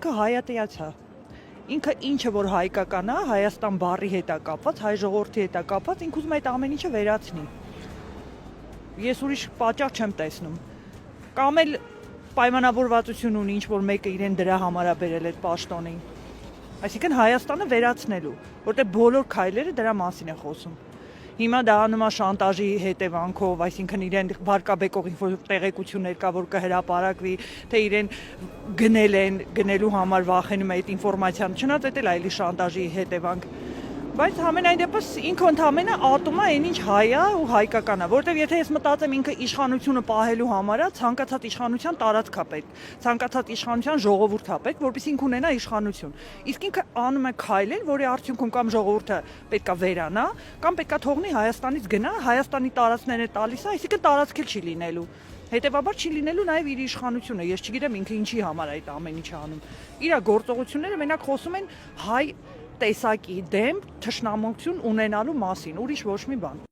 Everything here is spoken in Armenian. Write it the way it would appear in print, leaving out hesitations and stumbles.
ինքը հայատյաց է։ Ինքը ինչը որ հայկական է, Հայաստան բառի հետ է կապված, հայ ժողովրդի հետ է կապված, ինքը ուզում է այդ ամեն ինչը վերացնի։ Ես ուրիշ պատճառ չեմ տեսնում։ Կամ էլ պայմանավորվածություն ունի ինչ-որ մեկը իրեն դրա համար է բերել այդ պաշտոնին։ Այսինքն Հայաստանը վերացնելու, որտեղ բոլոր քայլերը դրա մասին է խոսում։ Հիմա դա անում է շանտաժի հետևանքով, այսինքն իրեն վարկաբեկող ինչ-որ տեղեկություններ կա, որ կհրապարակվի, թե իրեն գնելու համար վախենում է այդ ինֆորմացիան, չնայած դա էլ այլի շանտաժի հետևանք։ Բայց համենայն դեպս ինքը ընդամենը ատում է այն ինչ հայ է ու հայկական է, որովհետև եթե ես մտածեմ ինքը իշխանությունը պահելու համար է, ցանկացած իշխանության տարածք է պետք, ցանկացած իշխանության ժողովուրդ է պետք, որպեսզի ինքը ունենա իշխանություն։ Իսկ ինքը անում է քայլեր, որի արդյունքում կամ ժողովուրդը պետքա վերանա, կամ պետքա թողնի Հայաստանից գնա, Հայաստանի տարածքները տալիս է, այսինքն տարածք էլ չի լինելու։ Հետևաբար չի լինելու նաև իր իշխանությունը, ես չգիտեմ ինքը ինչի համար այդ ամեն ինչը անում։ Իր գործողությունները մենակ խոսում են հայ տեսակի դեմ թշնամություն ունենալու մասին, ուրիշ ոչ մի բան։